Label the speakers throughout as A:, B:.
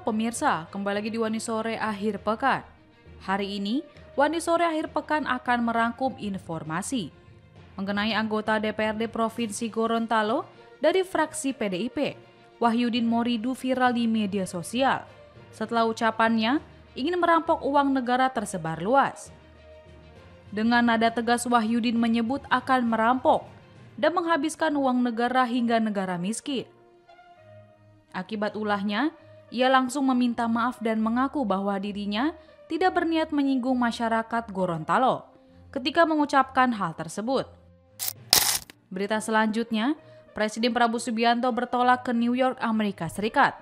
A: pemirsa, kembali lagi di Wani Sore Akhir Pekan. Hari ini, Wani Sore Akhir Pekan akan merangkum informasi mengenai anggota DPRD Provinsi Gorontalo dari fraksi PDIP, Wahyudin Moridu viral di media sosial setelah ucapannya ingin merampok uang negara tersebar luas. Dengan nada tegas, Wahyudin menyebut akan merampok dan menghabiskan uang negara hingga negara miskin. Akibat ulahnya, ia langsung meminta maaf dan mengaku bahwa dirinya tidak berniat menyinggung masyarakat Gorontalo ketika mengucapkan hal tersebut. Berita selanjutnya, Presiden Prabowo Subianto bertolak ke New York, Amerika Serikat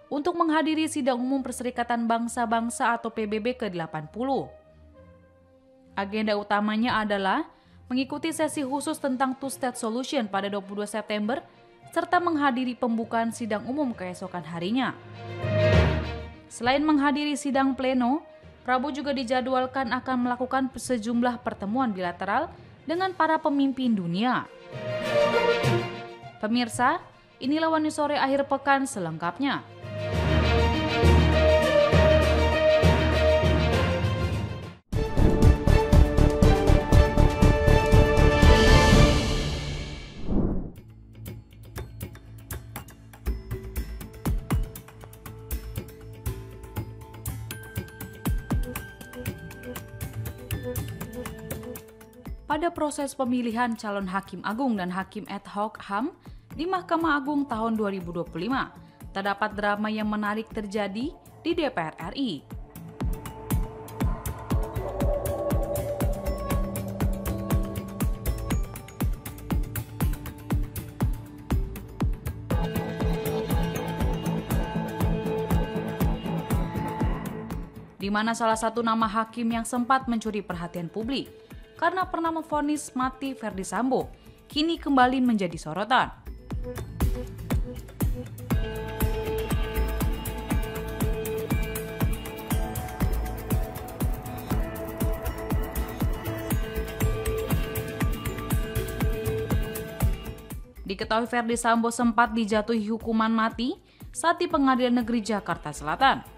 A: untuk menghadiri Sidang Umum Perserikatan Bangsa-Bangsa atau PBB ke-80. Agenda utamanya adalah mengikuti sesi khusus tentang Two-State Solution pada 22 September serta menghadiri pembukaan sidang umum keesokan harinya. Selain menghadiri sidang pleno, Prabowo juga dijadwalkan akan melakukan sejumlah pertemuan bilateral dengan para pemimpin dunia. Pemirsa, inilah Wani Sore Akhir Pekan selengkapnya. Pada proses pemilihan calon Hakim Agung dan Hakim Ad Hoc HAM di Mahkamah Agung tahun 2025, terdapat drama yang menarik terjadi di DPR RI. Di mana salah satu nama hakim yang sempat mencuri perhatian publik karena pernah memvonis mati Ferdy Sambo, kini kembali menjadi sorotan. Diketahui Ferdy Sambo sempat dijatuhi hukuman mati saat di Pengadilan Negeri Jakarta Selatan.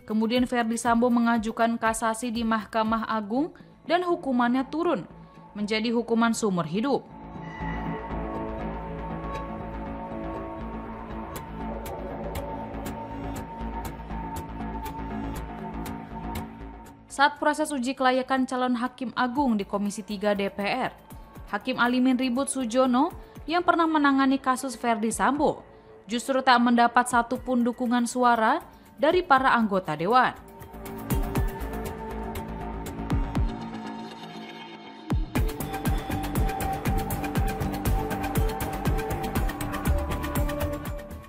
A: Kemudian Ferdy Sambo mengajukan kasasi di Mahkamah Agung dan hukumannya turun menjadi hukuman seumur hidup. Saat proses uji kelayakan calon Hakim Agung di Komisi 3 DPR, Hakim Alimin Ribut Sujono yang pernah menangani kasus Ferdy Sambo justru tak mendapat satupun dukungan suara dari para anggota dewan.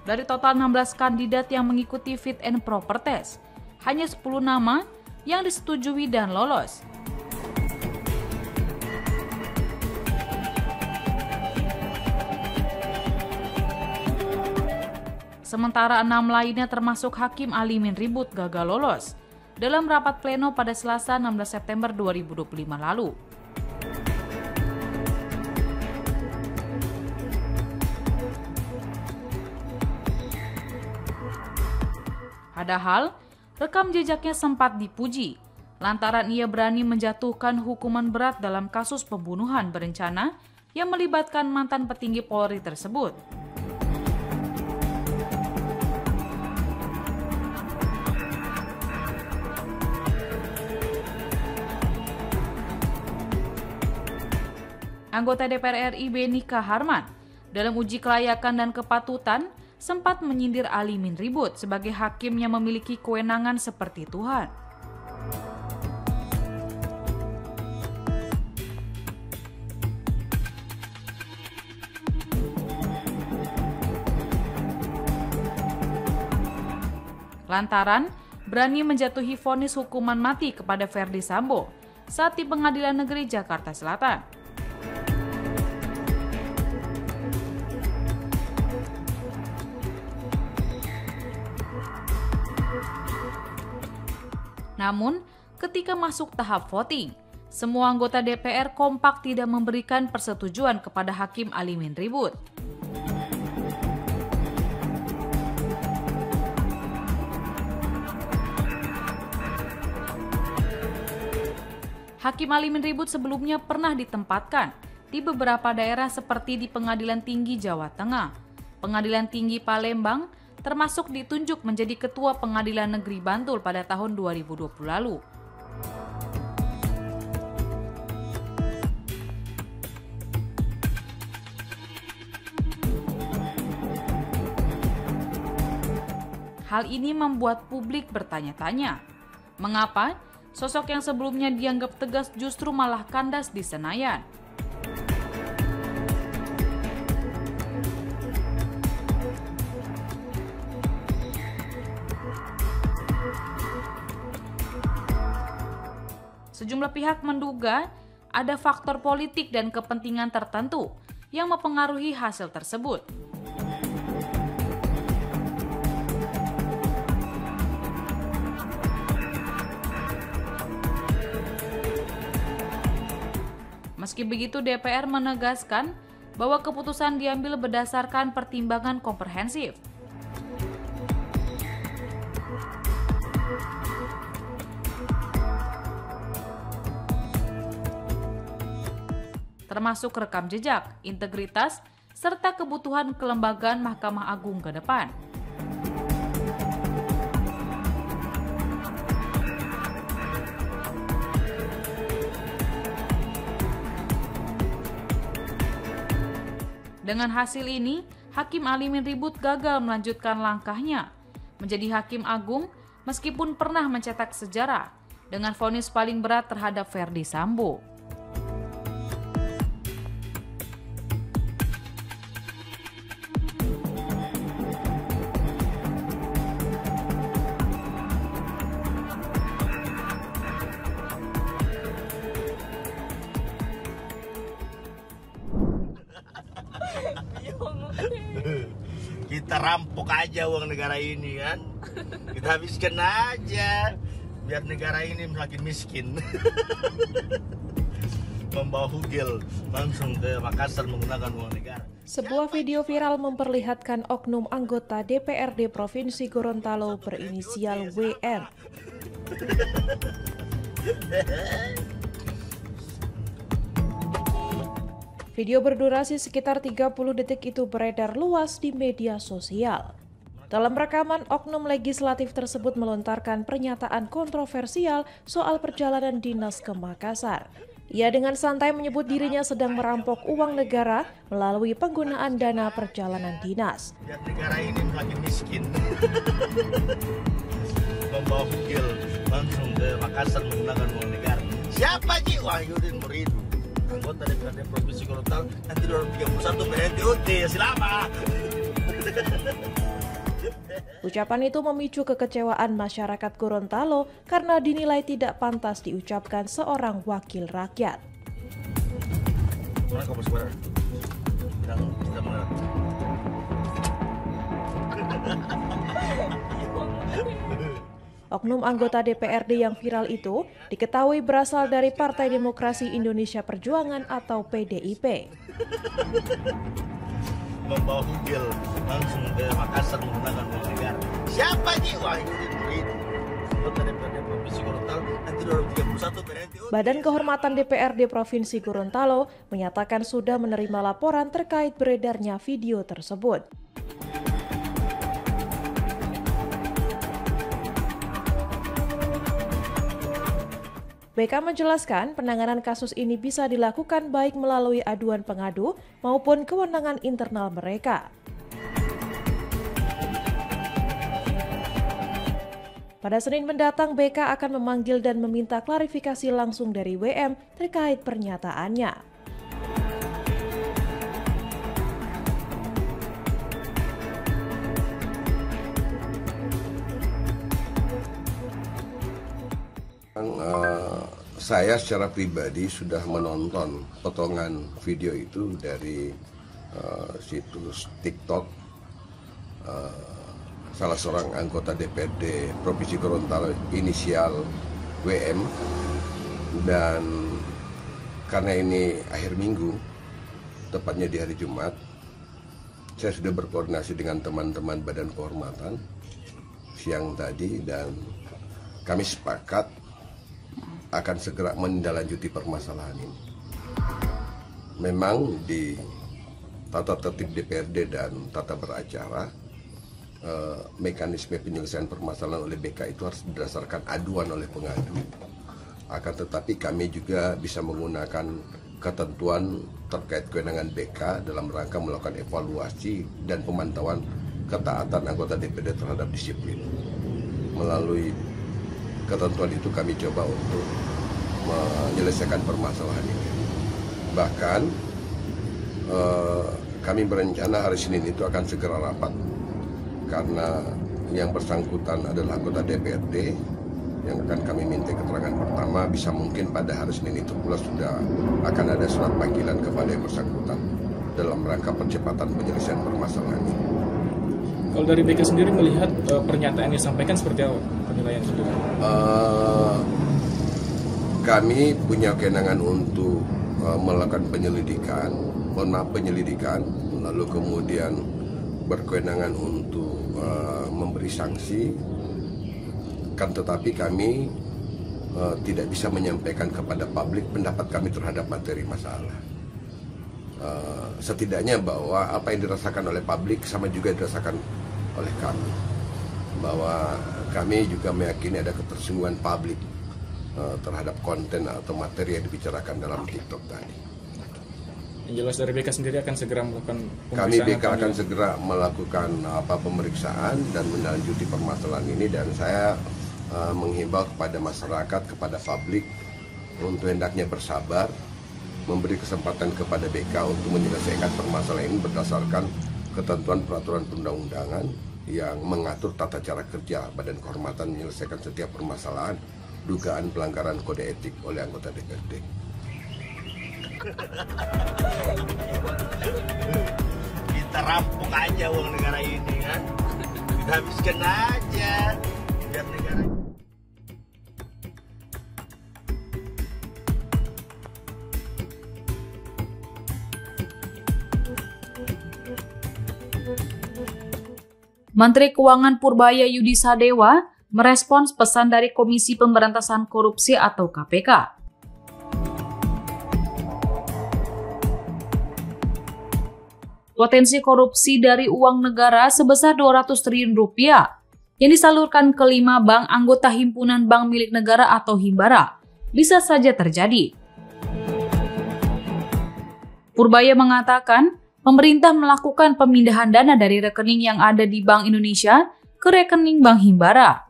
A: Dari total 16 kandidat yang mengikuti fit and proper test, hanya 10 nama yang disetujui dan lolos. Sementara 6 lainnya termasuk Hakim Alimin Ribut gagal lolos dalam rapat pleno pada Selasa 16 September 2025 lalu. Padahal, rekam jejaknya sempat dipuji lantaran ia berani menjatuhkan hukuman berat dalam kasus pembunuhan berencana yang melibatkan mantan petinggi Polri tersebut. Anggota DPR RI Beni Kaharman dalam uji kelayakan dan kepatutan sempat menyindir Alimin Ribut sebagai hakim yang memiliki kewenangan seperti Tuhan. Lantaran berani menjatuhi vonis hukuman mati kepada Ferdy Sambo saat di Pengadilan Negeri Jakarta Selatan. Namun, ketika masuk tahap voting, semua anggota DPR kompak tidak memberikan persetujuan kepada Hakim Alimin Ribut. Hakim Alimin Ribut sebelumnya pernah ditempatkan di beberapa daerah seperti di Pengadilan Tinggi Jawa Tengah, Pengadilan Tinggi Palembang, termasuk ditunjuk menjadi Ketua Pengadilan Negeri Bantul pada tahun 2020 lalu. Hal ini membuat publik bertanya-tanya, mengapa sosok yang sebelumnya dianggap tegas justru malah kandas di Senayan? Sejumlah pihak menduga ada faktor politik dan kepentingan tertentu yang mempengaruhi hasil tersebut. Meski begitu, DPR menegaskan bahwa keputusan diambil berdasarkan pertimbangan komprehensif. Termasuk rekam jejak, integritas, serta kebutuhan kelembagaan Mahkamah Agung ke depan. Dengan hasil ini, Hakim Alimin Ribut gagal melanjutkan langkahnya menjadi Hakim Agung meskipun pernah mencetak sejarah dengan vonis paling berat terhadap Ferdy Sambo.
B: Kita rampok aja uang negara ini kan, kita habiskan aja biar negara ini makin miskin. Membawa hugel langsung ke Makassar menggunakan uang negara.
C: Sebuah video viral memperlihatkan oknum anggota DPRD Provinsi Gorontalo berinisial WM. Video berdurasi sekitar 30 detik itu beredar luas di media sosial. Dalam rekaman, oknum legislatif tersebut melontarkan pernyataan kontroversial soal perjalanan dinas ke Makassar. Ia dengan santai menyebut dirinya sedang merampok uang negara melalui penggunaan dana perjalanan dinas.
B: Biar negara ini makin miskin. Membawa hugel langsung ke Makassar menggunakan uang negara. Siapa Ji? Wahyudin Muridu, anggota DPRD Provinsi Gorontalo, nanti 2031 berhenti UT, selamat.
C: Ucapan itu memicu kekecewaan masyarakat Gorontalo karena dinilai tidak pantas diucapkan seorang wakil rakyat.
B: Mana kamu sebenarnya? Bilang kita mana?
C: Oknum anggota DPRD yang viral itu diketahui berasal dari Partai Demokrasi Indonesia Perjuangan atau PDIP.
B: Membawa hugel langsung ke Makassar menggunakan uang negara. Siapa Ji? Wahyudin Muridu, anggota DPRD Provinsi Gorontalo, nanti 2031 berhenti UT.
C: Badan Kehormatan DPRD Provinsi Gorontalo menyatakan sudah menerima laporan terkait beredarnya video tersebut. BK menjelaskan penanganan kasus ini bisa dilakukan baik melalui aduan pengadu maupun kewenangan internal mereka. Pada Senin mendatang, BK akan memanggil dan meminta klarifikasi langsung dari WM terkait pernyataannya.
D: Saya secara pribadi sudah menonton potongan video itu dari situs TikTok salah seorang anggota DPRD Provinsi Gorontalo inisial WM, dan karena ini akhir minggu, tepatnya di hari Jumat, saya sudah berkoordinasi dengan teman-teman Badan Kehormatan siang tadi dan kami sepakat akan segera menindaklanjuti permasalahan ini. Memang di tata tertib DPRD dan tata beracara, mekanisme penyelesaian permasalahan oleh BK itu harus berdasarkan aduan oleh pengadu. Akan tetapi kami juga bisa menggunakan ketentuan terkait kewenangan BK dalam rangka melakukan evaluasi dan pemantauan ketaatan anggota DPRD terhadap disiplin. Melalui ketentuan itu kami coba untuk menyelesaikan permasalahan ini. Bahkan kami berencana hari Senin itu akan segera rapat karena yang bersangkutan adalah anggota DPRD yang akan kami minta keterangan pertama. Bisa mungkin pada hari Senin itu pula sudah akan ada surat panggilan kepada yang bersangkutan dalam rangka percepatan penyelesaian permasalahan ini.
E: Kalau dari BK sendiri melihat pernyataan yang disampaikan seperti apa penilaian sendiri?
D: Kami punya kewenangan untuk melakukan penyelidikan, lalu kemudian berkewenangan untuk memberi sanksi, kan tetapi kami tidak bisa menyampaikan kepada publik pendapat kami terhadap materi masalah. Setidaknya bahwa apa yang dirasakan oleh publik sama juga dirasakan oleh kami, bahwa kami juga meyakini ada ketersinggungan publik terhadap konten atau materi yang dibicarakan dalam TikTok tadi.
E: Yang jelas dari BK sendiri akan segera melakukan pemeriksaan.
D: Kami BK akan segera melakukan pemeriksaan dan menindaklanjuti permasalahan ini, dan saya menghimbau kepada masyarakat, kepada publik untuk hendaknya bersabar, memberi kesempatan kepada BK untuk menyelesaikan permasalahan ini berdasarkan ketentuan peraturan perundang-undangan yang mengatur tata cara kerja Badan Kehormatan menyelesaikan setiap permasalahan dugaan pelanggaran kode etik oleh anggota DPRD.
B: Kita rampok aja uang negara ini kan, kita habiskan aja biar negara.
A: Menteri Keuangan Purbaya Yudi Sadewa merespons pesan dari Komisi Pemberantasan Korupsi atau KPK. Potensi korupsi dari uang negara sebesar 200 triliun rupiah yang disalurkan ke 5 bank anggota Himpunan Bank Milik Negara atau Himbara bisa saja terjadi. Purbaya mengatakan pemerintah melakukan pemindahan dana dari rekening yang ada di Bank Indonesia ke rekening Bank Himbara.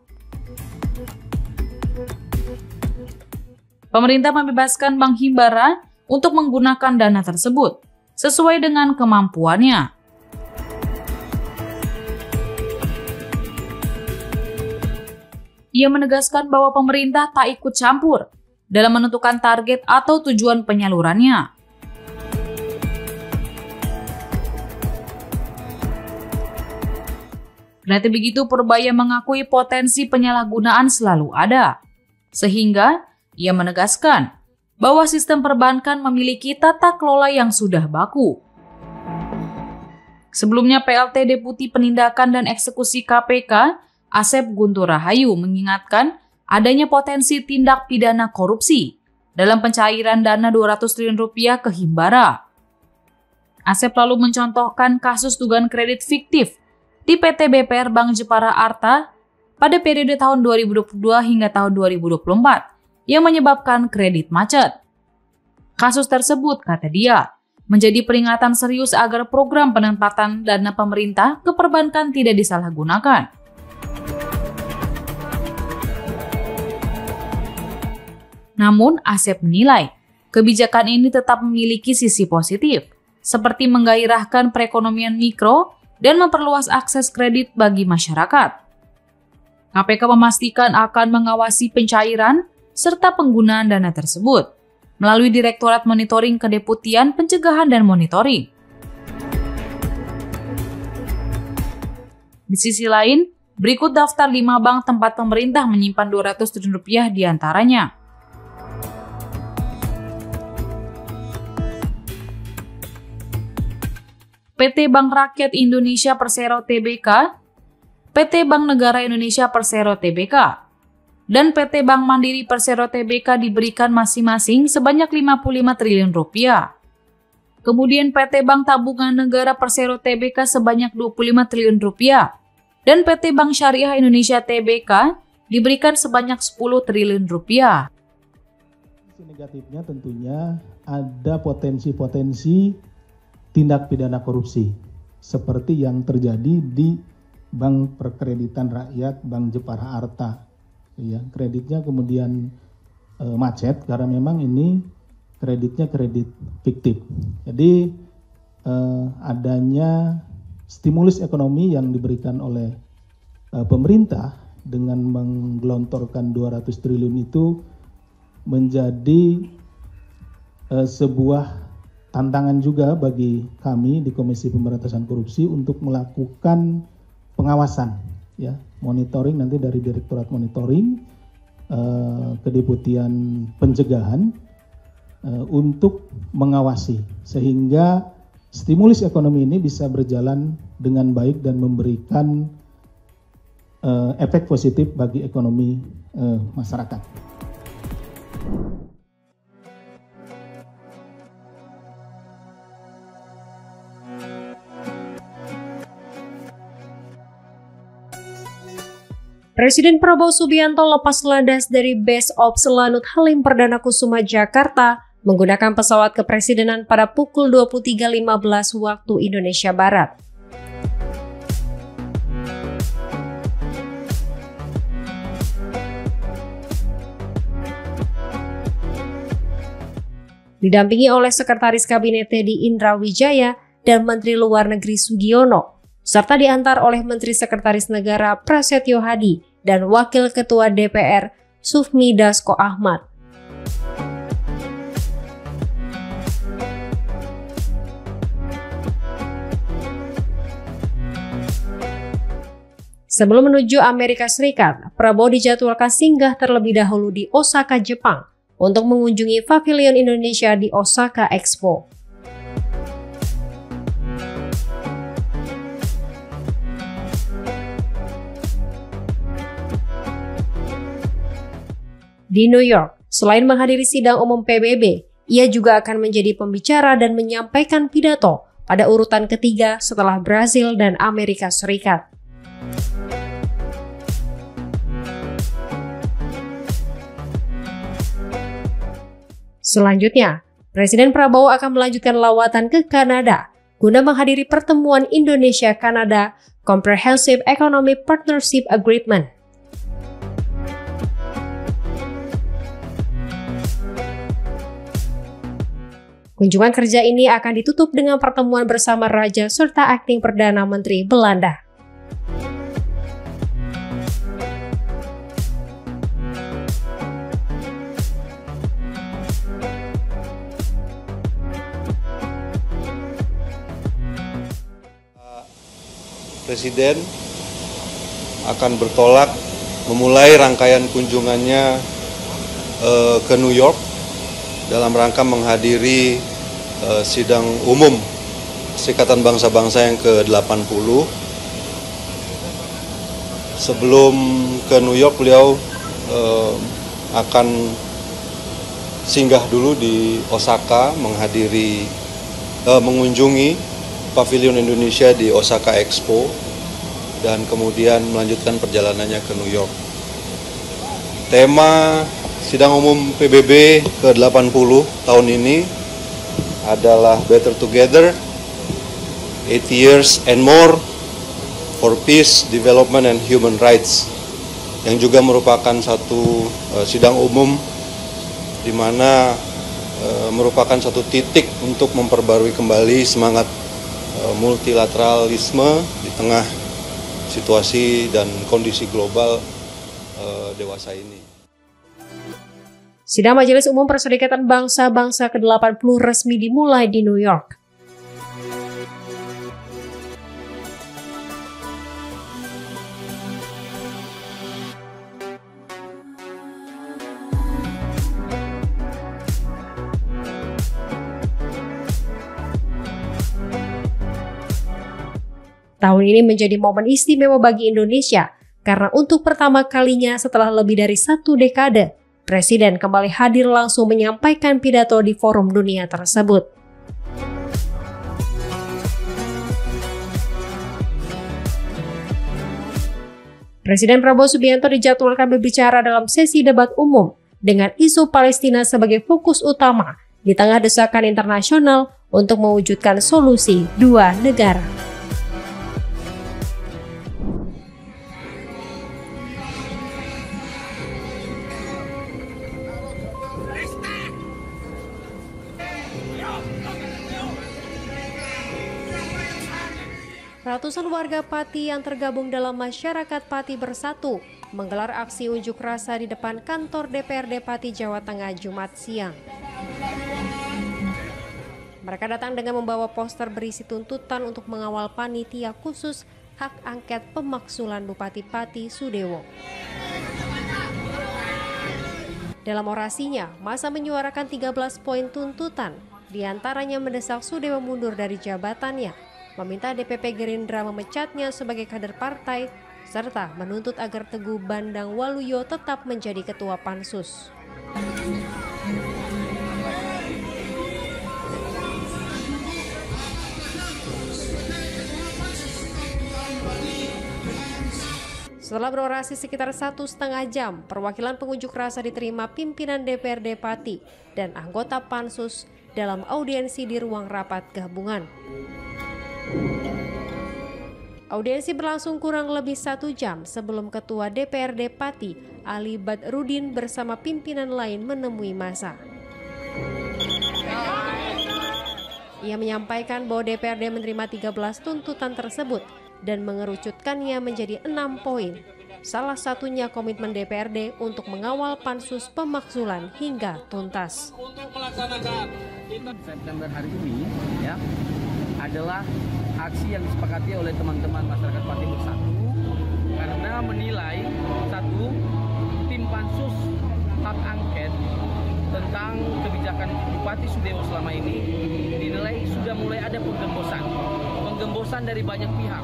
A: Pemerintah membebaskan Bank Himbara untuk menggunakan dana tersebut sesuai dengan kemampuannya. Ia menegaskan bahwa pemerintah tak ikut campur dalam menentukan target atau tujuan penyalurannya. Kendati begitu, Purbaya mengakui potensi penyalahgunaan selalu ada, sehingga ia menegaskan bahwa sistem perbankan memiliki tata kelola yang sudah baku. Sebelumnya, PLT Deputi Penindakan dan Eksekusi KPK, Asep Guntur Rahayu, mengingatkan adanya potensi tindak pidana korupsi dalam pencairan dana 200 triliun rupiah ke Himbara. Asep lalu mencontohkan kasus dugaan kredit fiktif di PT BPR Bank Jepara Arta pada periode tahun 2022 hingga tahun 2024 yang menyebabkan kredit macet. Kasus tersebut, kata dia, menjadi peringatan serius agar program penempatan dana pemerintah ke perbankan tidak disalahgunakan. Namun, Asep menilai kebijakan ini tetap memiliki sisi positif, seperti menggairahkan perekonomian mikro dan memperluas akses kredit bagi masyarakat. KPK memastikan akan mengawasi pencairan serta penggunaan dana tersebut melalui Direktorat Monitoring Kedeputian Pencegahan dan Monitoring. Di sisi lain, berikut daftar 5 bank tempat pemerintah menyimpan 200 triliun rupiah di antaranya. PT Bank Rakyat Indonesia Persero Tbk, PT Bank Negara Indonesia Persero Tbk, dan PT Bank Mandiri Persero Tbk diberikan masing-masing sebanyak 55 triliun rupiah. Kemudian PT Bank Tabungan Negara Persero Tbk sebanyak 25 triliun rupiah dan PT Bank Syariah Indonesia Tbk diberikan sebanyak 10 triliun rupiah.
F: Negatifnya tentunya ada potensi-potensi tindak pidana korupsi seperti yang terjadi di Bank Perkreditan Rakyat, Bank Jepara Arta. Ya, kreditnya kemudian macet karena memang ini kreditnya kredit fiktif. Jadi adanya stimulus ekonomi yang diberikan oleh pemerintah dengan menggelontorkan 200 triliun itu menjadi sebuah tantangan juga bagi kami di Komisi Pemberantasan Korupsi untuk melakukan pengawasan, ya, monitoring nanti dari Direktorat Monitoring, Kedeputian Pencegahan, untuk mengawasi sehingga stimulus ekonomi ini bisa berjalan dengan baik dan memberikan efek positif bagi ekonomi masyarakat.
G: Presiden Prabowo Subianto lepas landas dari Base Ops Lanut Halim Perdana Kusuma, Jakarta menggunakan pesawat kepresidenan pada pukul 23.15 waktu Indonesia Barat. Didampingi oleh Sekretaris Kabinet Teddy Indra Wijaya dan Menteri Luar Negeri Sugiono, serta diantar oleh Menteri Sekretaris Negara Prasetyo Hadi dan Wakil Ketua DPR Sufmi Dasko Ahmad. Sebelum menuju Amerika Serikat, Prabowo dijadwalkan singgah terlebih dahulu di Osaka, Jepang, untuk mengunjungi Pavilion Indonesia di Osaka Expo. Di New York, selain menghadiri sidang umum PBB, ia juga akan menjadi pembicara dan menyampaikan pidato pada urutan ketiga setelah Brasil dan Amerika Serikat. Selanjutnya, Presiden Prabowo akan melanjutkan lawatan ke Kanada guna menghadiri pertemuan Indonesia-Kanada Comprehensive Economic Partnership Agreement. Kunjungan kerja ini akan ditutup dengan pertemuan bersama Raja serta akting Perdana Menteri Belanda.
H: Presiden akan bertolak memulai rangkaian kunjungannya ke New York dalam rangka menghadiri sidang umum Ikatan Bangsa-Bangsa yang ke-80. Sebelum ke New York, beliau akan singgah dulu di Osaka mengunjungi Pavilion Indonesia di Osaka Expo dan kemudian melanjutkan perjalanannya ke New York. Tema sidang umum PBB ke-80 tahun ini adalah Better Together, 8 Years and More for Peace, Development and Human Rights, yang juga merupakan satu sidang umum di mana merupakan satu titik untuk memperbarui kembali semangat multilateralisme di tengah situasi dan kondisi global dewasa ini.
G: Sidang Majelis Umum Perserikatan Bangsa-Bangsa ke-80 resmi dimulai di New York. Tahun ini menjadi momen istimewa bagi Indonesia karena untuk pertama kalinya setelah lebih dari 1 dekade, Presiden kembali hadir langsung menyampaikan pidato di forum dunia tersebut. Presiden Prabowo Subianto dijadwalkan berbicara dalam sesi debat umum dengan isu Palestina sebagai fokus utama di tengah desakan internasional untuk mewujudkan solusi 2 negara. Ratusan warga Pati yang tergabung dalam Masyarakat Pati Bersatu menggelar aksi unjuk rasa di depan kantor DPRD Pati, Jawa Tengah, Jumat siang. Mereka datang dengan membawa poster berisi tuntutan untuk mengawal panitia khusus hak angket pemakzulan Bupati Pati Sudewo. Dalam orasinya, massa menyuarakan 13 poin tuntutan, diantaranya mendesak Sudewo mundur dari jabatannya, meminta DPP Gerindra memecatnya sebagai kader partai, serta menuntut agar Teguh Bandang Waluyo tetap menjadi ketua Pansus. Setelah berorasi sekitar 1,5 jam, perwakilan pengunjuk rasa diterima pimpinan DPRD Pati dan anggota Pansus dalam audiensi di ruang rapat gabungan. Audiensi berlangsung kurang lebih 1 jam sebelum Ketua DPRD Pati, Ali Badrudin bersama pimpinan lain menemui massa. Ia menyampaikan bahwa DPRD menerima 13 tuntutan tersebut dan mengerucutkannya menjadi 6 poin. Salah satunya komitmen DPRD untuk mengawal pansus pemakzulan hingga tuntas.
I: Untuk melaksanakan September hari ini ya adalah aksi yang disepakati oleh teman-teman masyarakat Pati Bersatu karena menilai satu, tim pansus hak angket tentang kebijakan Bupati Sudewo selama ini dinilai sudah mulai ada penggembosan dari banyak pihak.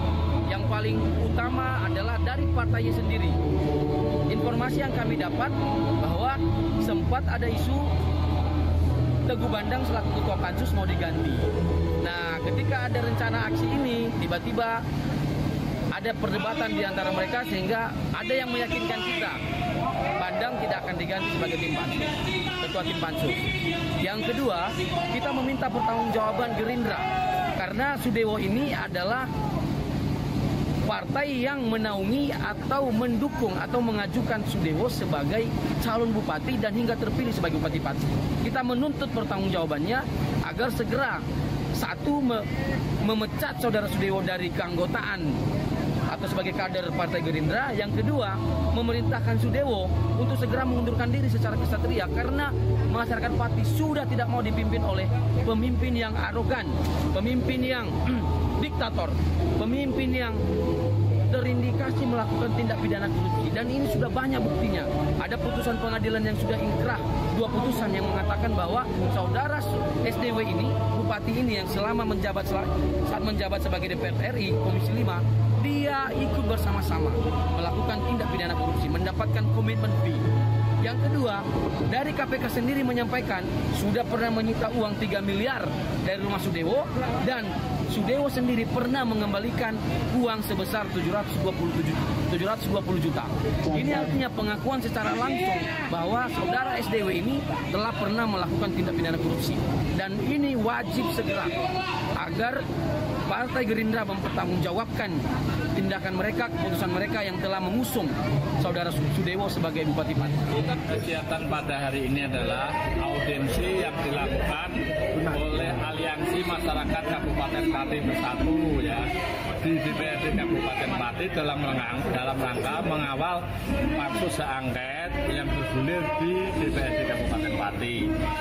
I: Yang paling utama adalah dari partainya sendiri. Informasi yang kami dapat bahwa sempat ada isu Teguh Bandang selaku ketua Pansus mau diganti. Nah, ketika ada rencana aksi ini, tiba-tiba ada perdebatan di antara mereka sehingga ada yang meyakinkan kita Bandang tidak akan diganti sebagai tim Pansus, ketua tim Pansus. Yang kedua, kita meminta pertanggungjawaban Gerindra karena Sudewo ini adalah partai yang menaungi atau mendukung atau mengajukan Sudewo sebagai calon bupati dan hingga terpilih sebagai bupati Pati. Kita menuntut pertanggungjawabannya agar segera satu memecat saudara Sudewo dari keanggotaan atau sebagai kader Partai Gerindra. Yang kedua, memerintahkan Sudewo untuk segera mengundurkan diri secara kesatria karena masyarakat Pati sudah tidak mau dipimpin oleh pemimpin yang arogan, pemimpin yang diktator, pemimpin yang terindikasi melakukan tindak pidana korupsi. Dan ini sudah banyak buktinya. Ada putusan pengadilan yang sudah inkrah, 2 putusan yang mengatakan bahwa saudara SDW ini, bupati ini yang selama saat menjabat sebagai DPR RI Komisi 5, dia ikut bersama-sama melakukan tindak pidana korupsi, mendapatkan komitmen fee. Yang kedua, dari KPK sendiri menyampaikan sudah pernah menyita uang 3 miliar dari rumah Sudewo dan Sudewo sendiri pernah mengembalikan uang sebesar 720 juta. Ini artinya pengakuan secara langsung bahwa saudara SDW ini telah pernah melakukan tindak pidana korupsi. Dan ini wajib segera agar Partai Gerindra mempertanggungjawabkan tindakan mereka, keputusan mereka yang telah mengusung saudara Sudewo sebagai Bupati Pati.
J: Kegiatan pada hari ini adalah audiensi yang dilakukan oleh Aliansi Masyarakat Kabupaten Pati Bersatu ya di DPRD Kabupaten Pati dalam rangka mengawal pansus angket yang bergulir di DPRD Kabupaten Pati.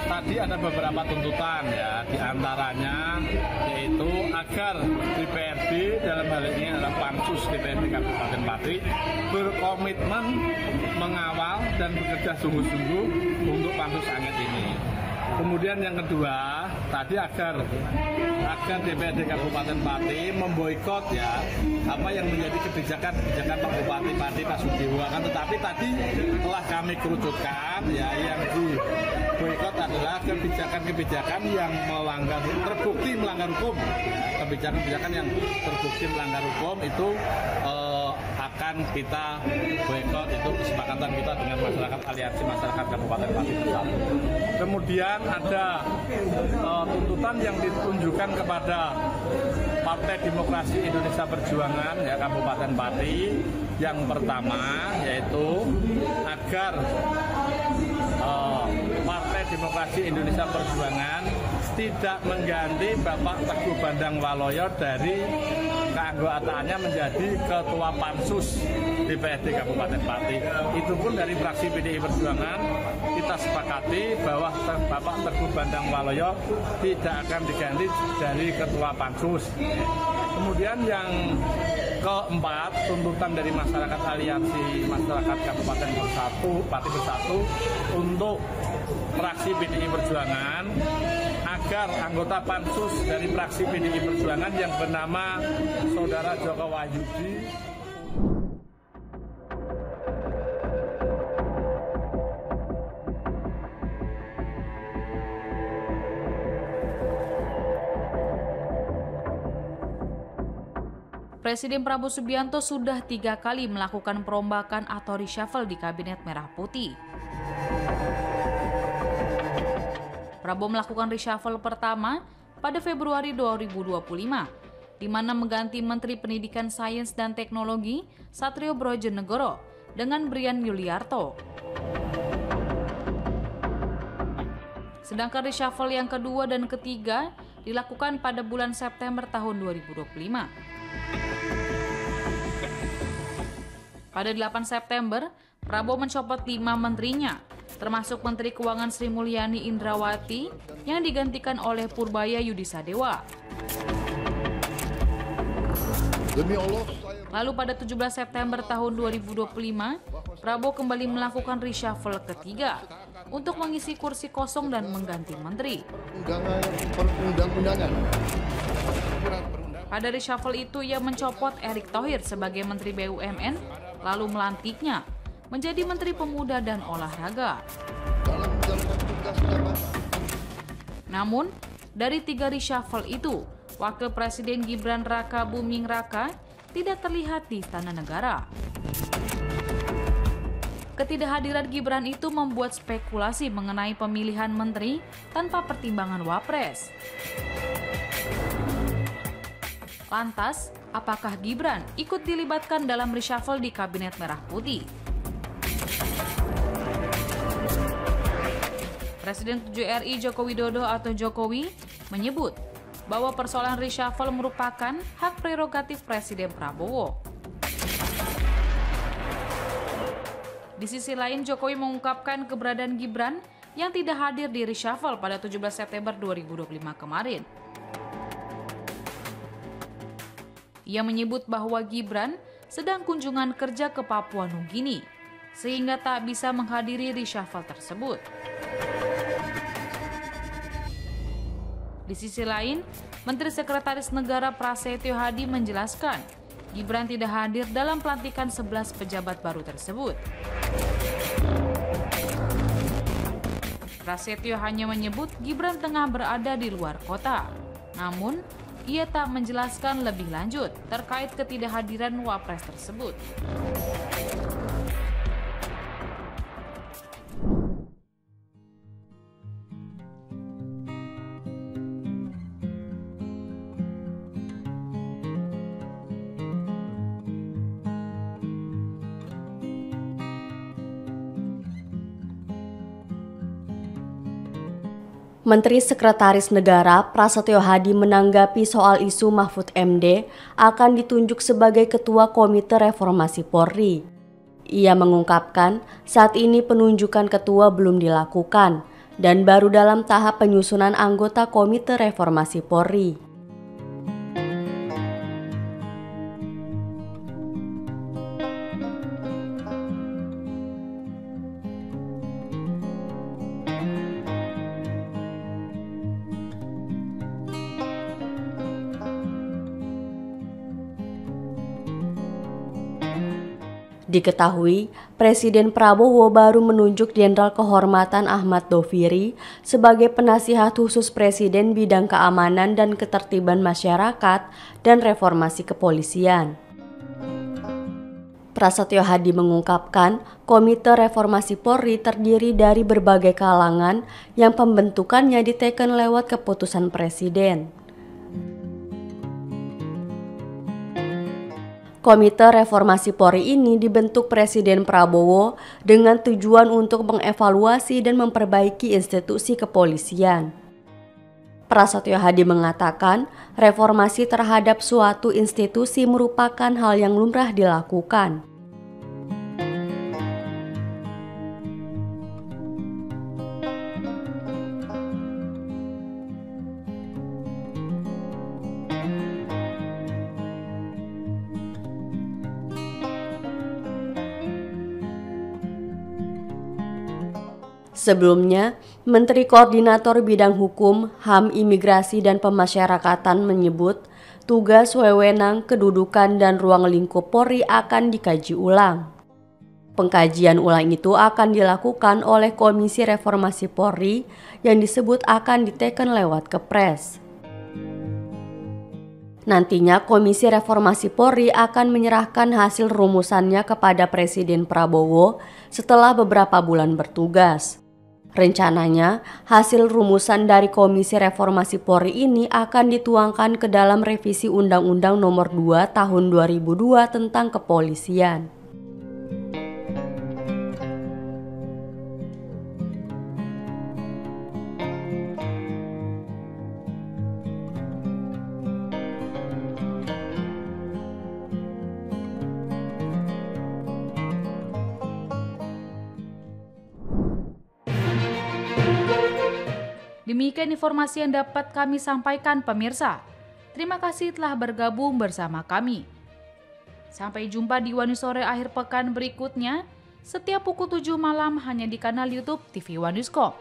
J: Tadi ada beberapa tuntutan ya, diantaranya yaitu agar DPRD dalam hal ini adalah Pansus DPRD Kabupaten Pati berkomitmen mengawal dan bekerja sungguh-sungguh untuk pansus angket ini. Kemudian yang kedua, tadi agar DPRD Kabupaten Pati memboikot ya apa yang menjadi kebijakan Pak Bupati Pati Pak Sugiwo. Tetapi tadi telah kami kerucutkan ya, yang diboikot adalah kebijakan-kebijakan yang terbukti melanggar hukum. Kebijakan-kebijakan yang terbukti melanggar hukum itu akan kita boikot, itu kesepakatan kita dengan masyarakat aliansi masyarakat Kabupaten Pati Pusat. Kemudian ada tuntutan yang ditunjukkan kepada Partai Demokrasi Indonesia Perjuangan ya Kabupaten Pati. Yang pertama yaitu agar Partai Demokrasi Indonesia Perjuangan tidak mengganti Bapak Teguh Bandang Waloyo dari keanggotaannya menjadi Ketua Pansus DPRD Kabupaten Pati. Itu pun dari fraksi PDI Perjuangan kita sepakati bahwa Bapak Teguh Bandang Waloyo tidak akan diganti dari Ketua Pansus. Kemudian yang keempat, tuntutan dari masyarakat aliansi masyarakat Kabupaten Pati Bersatu untuk fraksi PDI Perjuangan agar anggota pansus dari fraksi PDI Perjuangan yang bernama Saudara Joko Wahyudi
A: Presiden Prabowo Subianto sudah 3 kali melakukan perombakan atau reshuffle di Kabinet Merah Putih. Prabowo melakukan reshuffle pertama pada Februari 2025, di mana mengganti Menteri Pendidikan Sains dan Teknologi Satrio Brojonegoro dengan Brian Yuliarto. Sedangkan reshuffle yang kedua dan ketiga dilakukan pada bulan September tahun 2025. Pada 8 September, Prabowo mencopot 5 menterinya, termasuk Menteri Keuangan Sri Mulyani Indrawati yang digantikan oleh Purbaya Yudisadewa. Lalu pada 17 September tahun 2025, Prabowo kembali melakukan reshuffle ketiga untuk mengisi kursi kosong dan mengganti menteri. Pada reshuffle itu ia mencopot Erick Thohir sebagai Menteri BUMN, lalu melantiknya menjadi Menteri Pemuda dan Olahraga. Namun, dari 3 reshuffle itu, Wakil Presiden Gibran Raka Buming Raka tidak terlihat di Istana Negara. Ketidakhadiran Gibran itu membuat spekulasi mengenai pemilihan menteri tanpa pertimbangan Wapres. Lantas, apakah Gibran ikut dilibatkan dalam reshuffle di Kabinet Merah Putih? Presiden 7 RI Joko Widodo atau Jokowi menyebut bahwa persoalan reshuffle merupakan hak prerogatif Presiden Prabowo. Di sisi lain, Jokowi mengungkapkan keberadaan Gibran yang tidak hadir di reshuffle pada 17 September 2025 kemarin. Ia menyebut bahwa Gibran sedang kunjungan kerja ke Papua Nugini, sehingga tak bisa menghadiri reshuffle tersebut. Di sisi lain, Menteri Sekretaris Negara Prasetyo Hadi menjelaskan Gibran tidak hadir dalam pelantikan 11 pejabat baru tersebut. Prasetyo hanya menyebut Gibran tengah berada di luar kota. Namun, ia tak menjelaskan lebih lanjut terkait ketidakhadiran Wapres tersebut.
K: Menteri Sekretaris Negara Prasetyo Hadi menanggapi soal isu Mahfud MD akan ditunjuk sebagai Ketua Komite Reformasi Polri. Ia mengungkapkan saat ini penunjukan ketua belum dilakukan dan baru dalam tahap penyusunan anggota Komite Reformasi Polri. Diketahui, Presiden Prabowo baru menunjuk Jenderal Kehormatan Ahmad Doviri sebagai penasihat khusus Presiden bidang keamanan dan ketertiban masyarakat dan reformasi kepolisian. Prasetyo Hadi mengungkapkan, Komite Reformasi Polri terdiri dari berbagai kalangan yang pembentukannya diteken lewat keputusan Presiden. Komite Reformasi Polri ini dibentuk Presiden Prabowo dengan tujuan untuk mengevaluasi dan memperbaiki institusi kepolisian. Prasetyo Hadi mengatakan, reformasi terhadap suatu institusi merupakan hal yang lumrah dilakukan. Sebelumnya, Menteri Koordinator Bidang Hukum, HAM, Imigrasi, dan Pemasyarakatan menyebut tugas, wewenang, kedudukan, dan ruang lingkup Polri akan dikaji ulang. Pengkajian ulang itu akan dilakukan oleh Komisi Reformasi Polri yang disebut akan diteken lewat Kepres. Nantinya Komisi Reformasi Polri akan menyerahkan hasil rumusannya kepada Presiden Prabowo setelah beberapa bulan bertugas. Rencananya, hasil rumusan dari Komisi Reformasi Polri ini akan dituangkan ke dalam revisi Undang-Undang Nomor 2 Tahun 2002 tentang Kepolisian.
A: Demikian informasi yang dapat kami sampaikan pemirsa. Terima kasih telah bergabung bersama kami. Sampai jumpa di One News Sore akhir pekan berikutnya, setiap pukul 7 malam hanya di kanal YouTube TV One News.com.